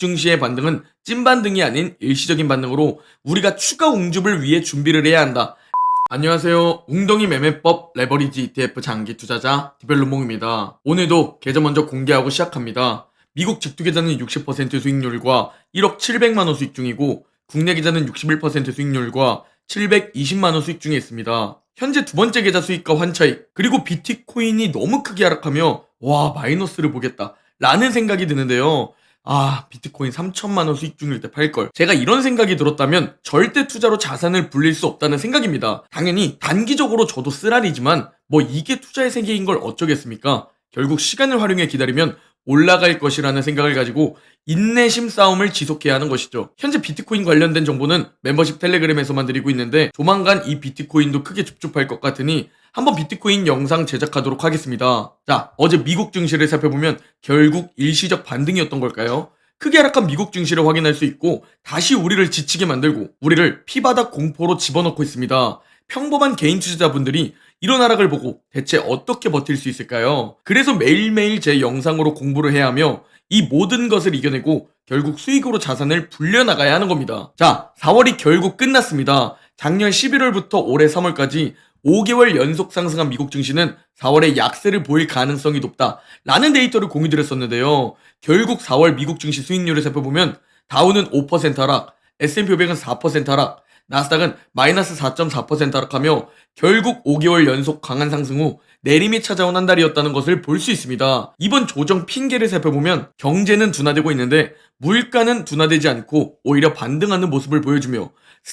증시의 반등은 찐반등이 아닌 일시적인 반등으로 우리가 추가 웅줍을 위해 준비를 해야 한다. 안녕하세요. 웅덩이 매매법 레버리지 ETF 장기 투자자 디벨로몽입니다. 오늘도 계좌 먼저 공개하고 시작합니다. 미국 직투 계좌는 60% 수익률과 1억 700만원 수익 중이고 국내 계좌는 61% 수익률과 720만원 수익 중에 있습니다. 현재 두 번째 계좌 수익과 환차익, 그리고 비트코인이 너무 크게 하락하며 와, 마이너스를 보겠다 라는 생각이 드는데요. 비트코인 3천만원 수익 중일 때 팔걸. 제가 이런 생각이 들었다면 절대 투자로 자산을 불릴 수 없다는 생각입니다. 당연히 단기적으로 저도 쓰라리지만 뭐 이게 투자의 세계인 걸 어쩌겠습니까? 결국 시간을 활용해 기다리면 올라갈 것이라는 생각을 가지고 인내심 싸움을 지속해야 하는 것이죠. 현재 비트코인 관련된 정보는 멤버십 텔레그램에서만 드리고 있는데 조만간 이 비트코인도 크게 줍줍할 것 같으니 한번 비트코인 영상 제작하도록 하겠습니다. 자, 어제 미국 증시를 살펴보면 결국 일시적 반등이었던 걸까요? 크게 하락한 미국 증시를 확인할 수 있고 다시 우리를 지치게 만들고 우리를 피바닥 공포로 집어넣고 있습니다. 평범한 개인 투자자분들이 이런 하락을 보고 대체 어떻게 버틸 수 있을까요? 그래서 매일매일 제 영상으로 공부를 해야 하며 이 모든 것을 이겨내고 결국 수익으로 자산을 불려나가야 하는 겁니다. 자, 4월이 결국 끝났습니다. 작년 11월부터 올해 3월까지 5개월 연속 상승한 미국 증시는 4월에 약세를 보일 가능성이 높다 라는 데이터를 공유드렸었는데요. 결국 4월 미국 증시 수익률을 살펴보면 다우는 5% 하락, S&P 500은 4% 하락, 나스닥은 마이너스 4.4% 하락하며 결국 5개월 연속 강한 상승 후 내림이 찾아온 한 달이었다는 것을 볼 수 있습니다. 이번 조정 핑계를 살펴보면 경제는 둔화되고 있는데 물가는 둔화되지 않고 오히려 반등하는 모습을 보여주며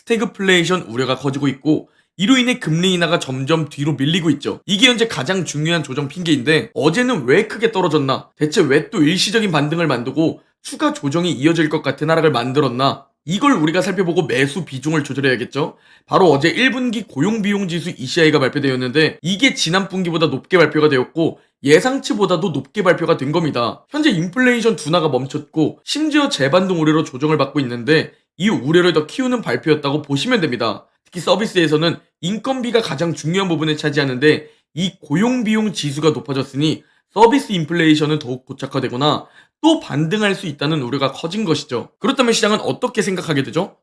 스태그플레이션 우려가 커지고 있고 이로 인해 금리 인하가 점점 뒤로 밀리고 있죠. 이게 현재 가장 중요한 조정 핑계인데 어제는 왜 크게 떨어졌나? 대체 왜 또 일시적인 반등을 만들고 추가 조정이 이어질 것 같은 하락을 만들었나? 이걸 우리가 살펴보고 매수 비중을 조절해야겠죠. 바로 어제 1분기 고용비용지수 ECI가 발표되었는데 이게 지난 분기보다 높게 발표가 되었고 예상치보다도 높게 발표가 된 겁니다. 현재 인플레이션 둔화가 멈췄고 심지어 재반등 우려로 조정을 받고 있는데 이 우려를 더 키우는 발표였다고 보시면 됩니다. 특히 서비스에서는 인건비가 가장 중요한 부분을 차지하는데 이 고용비용 지수가 높아졌으니 서비스 인플레이션은 더욱 고착화되거나 또 반등할 수 있다는 우려가 커진 것이죠. 그렇다면 시장은 어떻게 생각하게 되죠?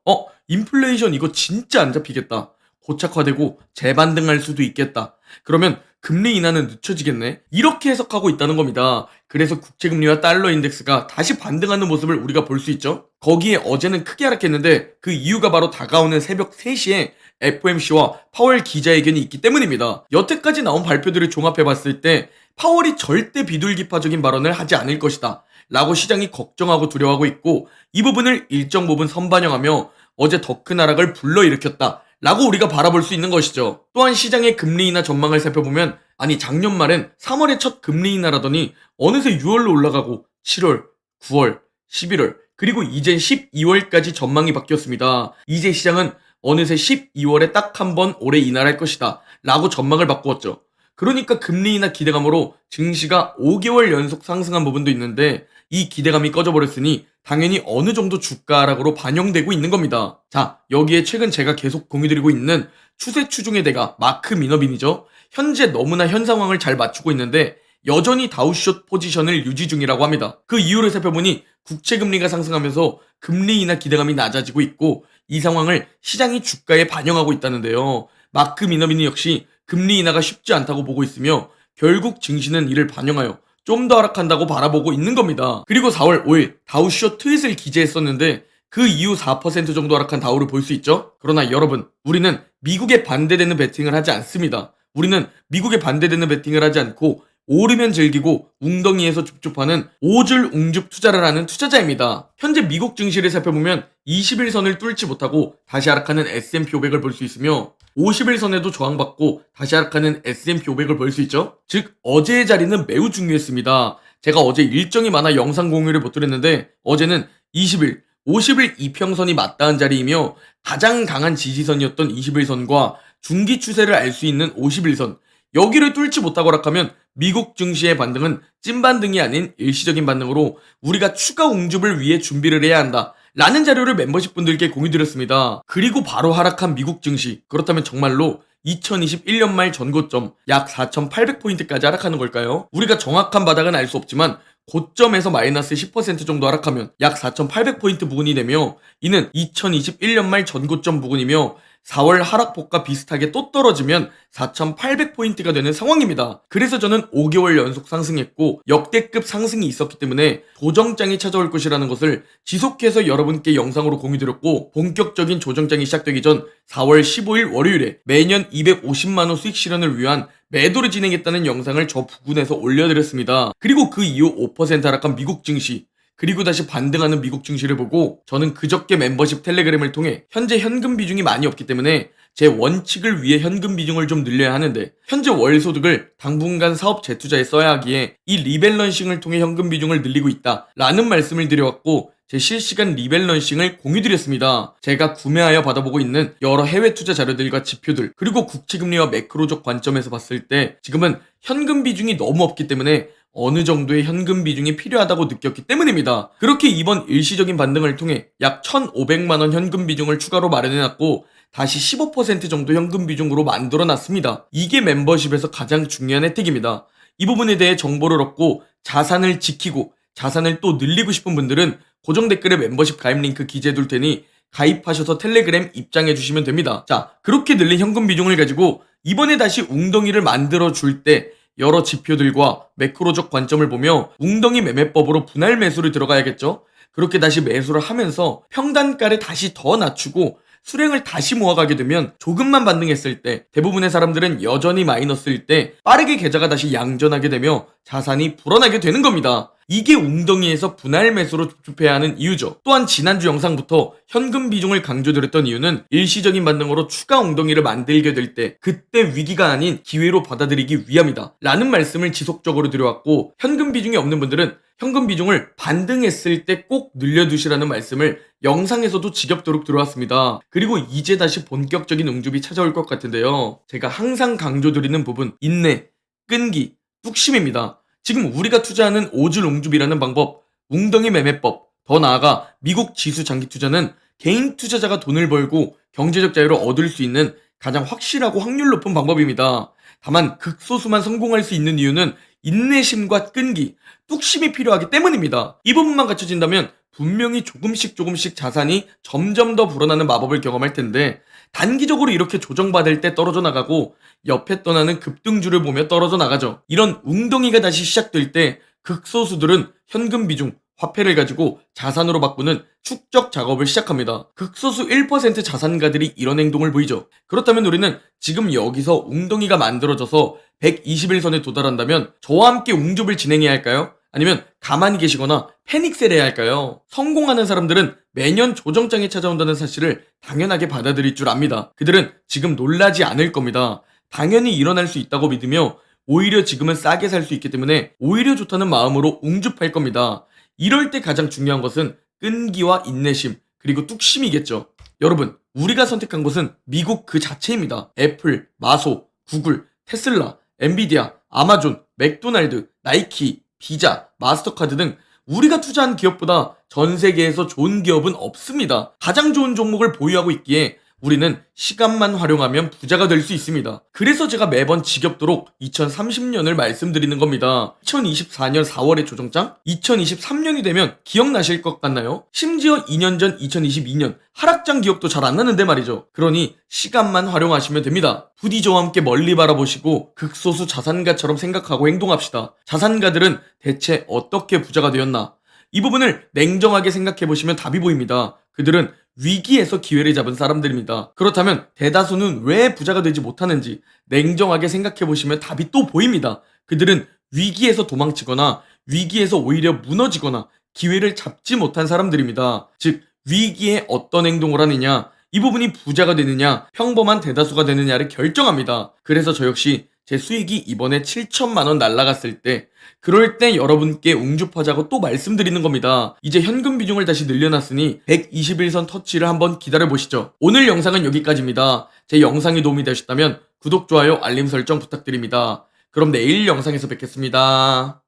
인플레이션 이거 진짜 안 잡히겠다. 고착화되고 재반등할 수도 있겠다. 그러면 금리 인하는 늦춰지겠네. 이렇게 해석하고 있다는 겁니다. 그래서 국채금리와 달러 인덱스가 다시 반등하는 모습을 우리가 볼 수 있죠. 거기에 어제는 크게 하락했는데 그 이유가 바로 다가오는 새벽 3시에 FOMC와 파월 기자회견이 있기 때문입니다. 여태까지 나온 발표들을 종합해봤을 때 파월이 절대 비둘기파적인 발언을 하지 않을 것이다 라고 시장이 걱정하고 두려워하고 있고 이 부분을 일정 부분 선반영하며 어제 더 큰 하락을 불러일으켰다 라고 우리가 바라볼 수 있는 것이죠. 또한 시장의 금리 인하 전망을 살펴보면 작년 말엔 3월에 첫 금리 인하라더니 어느새 6월로 올라가고 7월, 9월, 11월 그리고 이젠 12월까지 전망이 바뀌었습니다. 이제 시장은 어느새 12월에 딱 한 번 올해 인하를 할 것이다 라고 전망을 바꾸었죠. 그러니까 금리 인하 기대감으로 증시가 5개월 연속 상승한 부분도 있는데 이 기대감이 꺼져버렸으니 당연히 어느 정도 주가 하락으로 반영되고 있는 겁니다. 자, 여기에 최근 제가 계속 공유드리고 있는 추세 추종의 대가 마크 미너빈이죠. 현재 너무나 현 상황을 잘 맞추고 있는데 여전히 다우숏 포지션을 유지 중이라고 합니다. 그 이유를 살펴보니 국채금리가 상승하면서 금리 인하 기대감이 낮아지고 있고 이 상황을 시장이 주가에 반영하고 있다는데요. 마크 미너빈이 역시 금리 인하가 쉽지 않다고 보고 있으며 결국 증시는 이를 반영하여 좀 더 하락한다고 바라보고 있는 겁니다. 그리고 4월 5일 다우쇼 트윗을 기재했었는데 그 이후 4% 정도 하락한 다우를 볼 수 있죠. 그러나 여러분, 우리는 미국에 반대되는 베팅을 하지 않습니다. 우리는 미국에 반대되는 베팅을 하지 않고 오르면 즐기고 웅덩이에서 줍줍하는 오줄 웅줍 투자를 하는 투자자입니다. 현재 미국 증시를 살펴보면 21선을 뚫지 못하고 다시 하락하는 S&P 500을 볼 수 있으며 50일선에도 저항받고 다시 하락하는 S&P 500을 볼 수 있죠. 즉 어제의 자리는 매우 중요했습니다. 제가 어제 일정이 많아 영상 공유를 못 드렸는데 어제는 20일, 50일 이평선이 맞닿은 자리이며 가장 강한 지지선이었던 21선과 중기 추세를 알 수 있는 51선 여기를 뚫지 못하고 하락하면 미국 증시의 반등은 찐반등이 아닌 일시적인 반등으로 우리가 추가 웅줍을 위해 준비를 해야 한다 라는 자료를 멤버십 분들께 공유드렸습니다. 그리고 바로 하락한 미국 증시, 그렇다면 정말로 2021년 말 전고점 약 4,800포인트까지 하락하는 걸까요? 우리가 정확한 바닥은 알 수 없지만 고점에서 마이너스 10% 정도 하락하면 약 4,800포인트 부근이 되며 이는 2021년 말 전고점 부근이며 4월 하락폭과 비슷하게 또 떨어지면 4,800포인트가 되는 상황입니다. 그래서 저는 5개월 연속 상승했고 역대급 상승이 있었기 때문에 조정장이 찾아올 것이라는 것을 지속해서 여러분께 영상으로 공유드렸고, 본격적인 조정장이 시작되기 전 4월 15일 월요일에 매년 250만원 수익 실현을 위한 매도를 진행했다는 영상을 저 부근에서 올려드렸습니다. 그리고 그 이후 5% 하락한 미국 증시, 그리고 다시 반등하는 미국 증시를 보고 저는 그저께 멤버십 텔레그램을 통해 현재 현금 비중이 많이 없기 때문에 제 원칙을 위해 현금 비중을 좀 늘려야 하는데, 현재 월 소득을 당분간 사업 재투자에 써야 하기에 이 리밸런싱을 통해 현금 비중을 늘리고 있다 라는 말씀을 드려왔고, 제 실시간 리밸런싱을 공유드렸습니다. 제가 구매하여 받아보고 있는 여러 해외 투자 자료들과 지표들, 그리고 국채금리와 매크로적 관점에서 봤을 때 지금은 현금 비중이 너무 없기 때문에 어느 정도의 현금 비중이 필요하다고 느꼈기 때문입니다. 그렇게 이번 일시적인 반등을 통해 약 1,500만원 현금 비중을 추가로 마련해놨고 다시 15% 정도 현금 비중으로 만들어놨습니다. 이게 멤버십에서 가장 중요한 혜택입니다. 이 부분에 대해 정보를 얻고 자산을 지키고 자산을 또 늘리고 싶은 분들은 고정 댓글에 멤버십 가입 링크 기재해둘 테니 가입하셔서 텔레그램 입장해주시면 됩니다. 자, 그렇게 늘린 현금 비중을 가지고 이번에 다시 웅덩이를 만들어줄 때 여러 지표들과 매크로적 관점을 보며 웅덩이 매매법으로 분할 매수를 들어가야겠죠? 그렇게 다시 매수를 하면서 평단가를 다시 더 낮추고 수량을 다시 모아가게 되면 조금만 반등했을 때 대부분의 사람들은 여전히 마이너스일 때 빠르게 계좌가 다시 양전하게 되며 자산이 불어나게 되는 겁니다. 이게 웅덩이에서 분할 매수로 좁혀야 하는 이유죠. 또한 지난주 영상부터 현금 비중을 강조드렸던 이유는 일시적인 반등으로 추가 웅덩이를 만들게 될 때 그때 위기가 아닌 기회로 받아들이기 위함이다 라는 말씀을 지속적으로 드려왔고, 현금 비중이 없는 분들은 현금 비중을 반등했을 때 꼭 늘려두시라는 말씀을 영상에서도 지겹도록 들어왔습니다. 그리고 이제 다시 본격적인 웅줍이 찾아올 것 같은데요. 제가 항상 강조드리는 부분, 인내, 끈기, 뚝심입니다. 지금 우리가 투자하는 오줄 웅줍이라는 방법, 웅덩이 매매법, 더 나아가 미국 지수 장기 투자는 개인 투자자가 돈을 벌고 경제적 자유를 얻을 수 있는 가장 확실하고 확률 높은 방법입니다. 다만 극소수만 성공할 수 있는 이유는 인내심과 끈기, 뚝심이 필요하기 때문입니다. 이 부분만 갖춰진다면 분명히 조금씩 자산이 점점 더 불어나는 마법을 경험할 텐데, 단기적으로 이렇게 조정받을 때 떨어져 나가고 옆에 떠나는 급등주를 보며 떨어져 나가죠. 이런 웅덩이가 다시 시작될 때 극소수들은 현금 비중, 화폐를 가지고 자산으로 바꾸는 축적 작업을 시작합니다. 극소수 1% 자산가들이 이런 행동을 보이죠. 그렇다면 우리는 지금 여기서 웅덩이가 만들어져서 121선에 도달한다면 저와 함께 웅줍을 진행해야 할까요? 아니면 가만히 계시거나 패닉셀 해야 할까요? 성공하는 사람들은 매년 조정장이 찾아온다는 사실을 당연하게 받아들일 줄 압니다. 그들은 지금 놀라지 않을 겁니다. 당연히 일어날 수 있다고 믿으며 오히려 지금은 싸게 살 수 있기 때문에 오히려 좋다는 마음으로 웅줍할 겁니다. 이럴 때 가장 중요한 것은 끈기와 인내심, 그리고 뚝심이겠죠. 여러분, 우리가 선택한 곳은 미국 그 자체입니다. 애플, 마소, 구글, 테슬라, 엔비디아, 아마존, 맥도날드, 나이키, 비자, 마스터카드 등 우리가 투자한 기업보다 전 세계에서 좋은 기업은 없습니다. 가장 좋은 종목을 보유하고 있기에 우리는 시간만 활용하면 부자가 될 수 있습니다. 그래서 제가 매번 지겹도록 2030년을 말씀드리는 겁니다. 2024년 4월에 조정장? 2023년이 되면 기억나실 것 같나요? 심지어 2년 전 2022년 하락장 기억도 잘 안 나는데 말이죠. 그러니 시간만 활용하시면 됩니다. 부디 저와 함께 멀리 바라보시고 극소수 자산가처럼 생각하고 행동합시다. 자산가들은 대체 어떻게 부자가 되었나? 이 부분을 냉정하게 생각해보시면 답이 보입니다. 그들은 위기에서 기회를 잡은 사람들입니다. 그렇다면 대다수는 왜 부자가 되지 못하는지 냉정하게 생각해보시면 답이 또 보입니다. 그들은 위기에서 도망치거나 위기에서 오히려 무너지거나 기회를 잡지 못한 사람들입니다. 즉, 위기에 어떤 행동을 하느냐, 이 부분이 부자가 되느냐, 평범한 대다수가 되느냐를 결정합니다. 그래서 저 역시 제 수익이 이번에 7천만원 날라갔을 때, 그럴 때 여러분께 웅줍하자고 또 말씀드리는 겁니다. 이제 현금 비중을 다시 늘려놨으니 121선 터치를 한번 기다려보시죠. 오늘 영상은 여기까지입니다. 제 영상이 도움이 되셨다면 구독, 좋아요, 알림 설정 부탁드립니다. 그럼 내일 영상에서 뵙겠습니다.